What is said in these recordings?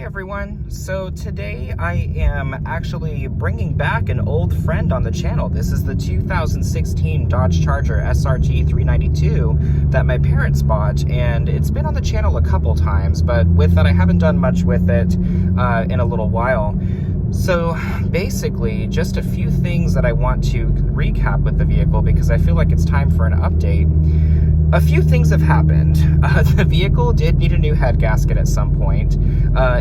everyone. So today I am actually bringing back an old friend on the channel. This is the 2016 Dodge Charger SRT 392 that my parents bought, and it's been on the channel a couple times, but with that I haven't done much with it in a little while. So basically, just a few things that I want to recap with the vehicle because I feel like it's time for an update. A few things have happened. The vehicle did need a new head gasket at some point.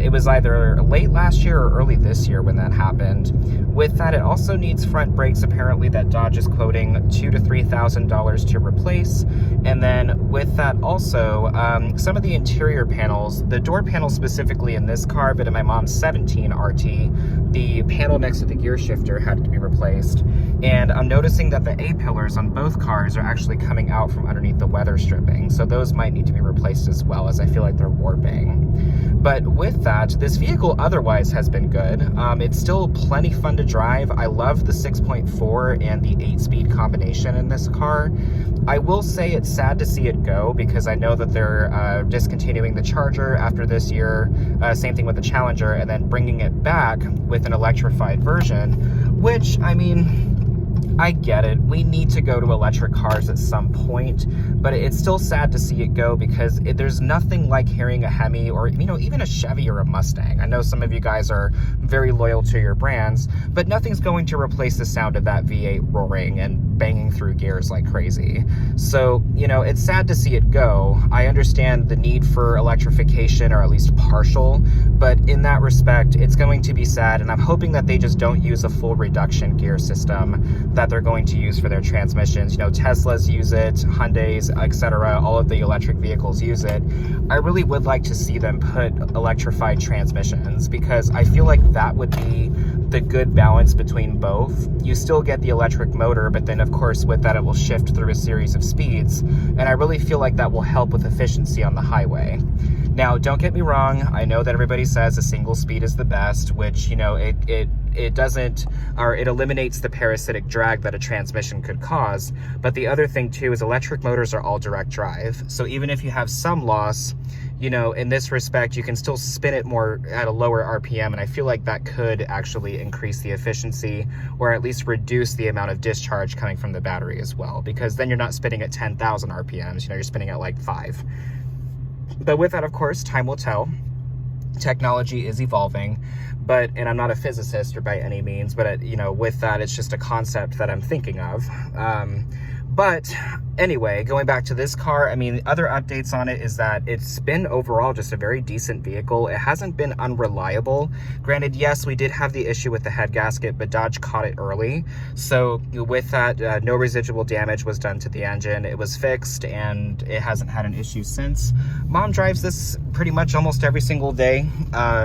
It was either late last year or early this year when that happened. With that, it also needs front brakes, apparently, that Dodge is quoting $2,000 to $3,000 to replace. And then with that also, some of the interior panels, the door panel specifically in this car, but in my mom's 17 RT, the panel next to the gear shifter had to be replaced. And I'm noticing that the A-pillars on both cars are actually coming out from underneath the weather stripping. So those might need to be replaced as well, as I feel like they're warping. But with that, this vehicle otherwise has been good. It's still plenty fun to drive. I love the 6.4 and the 8-speed combination in this car. I will say it's sad to see it go because I know that they're discontinuing the Charger after this year. Same thing with the Challenger, and then bringing it back with an electrified version, which, I mean, I get it. We need to go to electric cars at some point, but it's still sad to see it go because there's nothing like hearing a Hemi or, you know, even a Chevy or a Mustang. I know some of you guys are very loyal to your brands, but nothing's going to replace the sound of that V8 roaring and banging through gears like crazy. So, you know, it's sad to see it go. I understand the need for electrification, or at least partial, but in that respect, it's going to be sad, and I'm hoping that they just don't use a full reduction gear system that they're going to use for their transmissions. You know, Teslas use it, Hyundais, etc. All of the electric vehicles use it. I really would like to see them put electrified transmissions because I feel like that would be the good balance between both. You still get the electric motor, but then of course with that it will shift through a series of speeds, and I really feel like that will help with efficiency on the highway. Now, don't get me wrong, I know that everybody says a single speed is the best, which, you know, it doesn't, or it eliminates the parasitic drag that a transmission could cause. But the other thing too is electric motors are all direct drive. So even if you have some loss, you know, in this respect, you can still spin it more at a lower RPM. And I feel like that could actually increase the efficiency, or at least reduce the amount of discharge coming from the battery as well, because then you're not spinning at 10,000 RPMs, you know, you're spinning at like 5. But with that, of course, time will tell. Technology is evolving, and I'm not a physicist or by any means, but you know, with that, it's just a concept that I'm thinking of. But anyway, going back to this car, I mean, other updates on it is that it's been overall just a very decent vehicle. It hasn't been unreliable. Granted, yes, we did have the issue with the head gasket, but Dodge caught it early. So with that, no residual damage was done to the engine. It was fixed, and it hasn't had an issue since. Mom drives this pretty much almost every single day.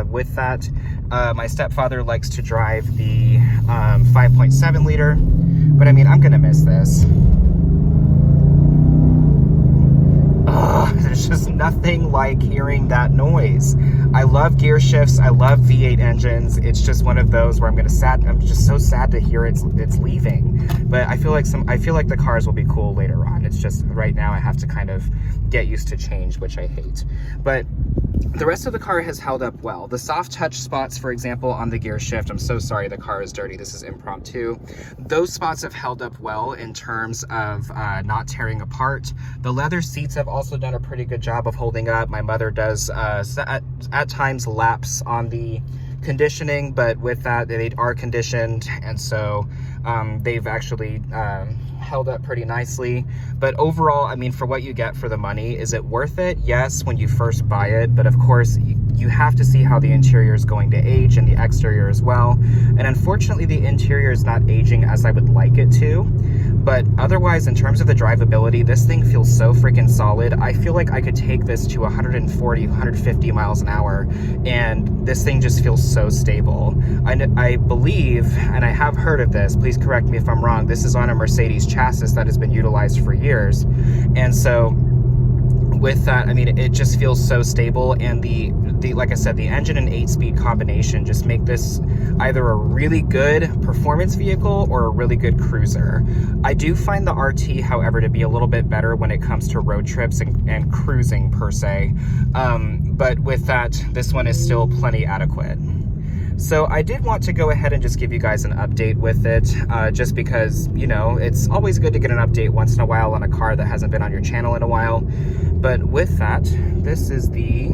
With that, my stepfather likes to drive the 5.7 liter, but I mean, I'm gonna miss this. There's just nothing like hearing that noise. I love gear shifts. I love V8 engines. It's just one of those where I'm just so sad to hear it's leaving. But I feel like the cars will be cool later on. It's just right now I have to kind of get used to change, which I hate. But the rest of the car has held up well. The soft touch spots, for example, on the gear shift, I'm so sorry the car is dirty, this is impromptu. Those spots have held up well in terms of not tearing apart. The leather seats have also done a pretty good job of holding up. My mother does at times lapse on the conditioning, but with that, they are conditioned, and so they've actually held up pretty nicely. But overall, I mean, for what you get for the money, is it worth it? Yes, when you first buy it, but of course you have to see how the interior is going to age and the exterior as well. And unfortunately, the interior is not aging as I would like it to. But otherwise, in terms of the drivability, this thing feels so freaking solid. I feel like I could take this to 140, 150 miles an hour, and this thing just feels so stable. I believe, and I have heard of this, please correct me if I'm wrong, this is on a Mercedes chassis that has been utilized for years. And so with that, I mean, it just feels so stable, and the like I said, the engine and 8-speed combination just make this either a really good performance vehicle or a really good cruiser. I do find the RT, however, to be a little bit better when it comes to road trips and cruising per se. But with that, this one is still plenty adequate. So I did want to go ahead and just give you guys an update with it, just because, you know, it's always good to get an update once in a while on a car that hasn't been on your channel in a while. But with that, this is the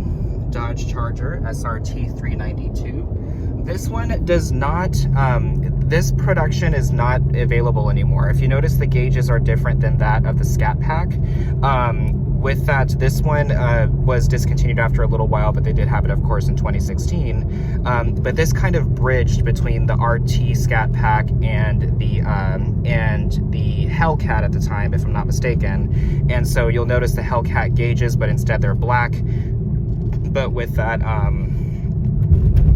Dodge Charger SRT 392. This one does not, this production is not available anymore. If you notice, the gauges are different than that of the Scat Pack. With that, this one was discontinued after a little while, but they did have it, of course, in 2016. But this kind of bridged between the RT Scat Pack and the Hellcat at the time, if I'm not mistaken. And so you'll notice the Hellcat gauges, but instead they're black. But with that,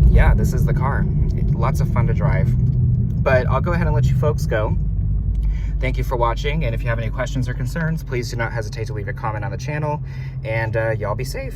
yeah, this is the car. Lots of fun to drive. But I'll go ahead and let you folks go. Thank you for watching, and if you have any questions or concerns, please do not hesitate to leave a comment on the channel, and y'all be safe.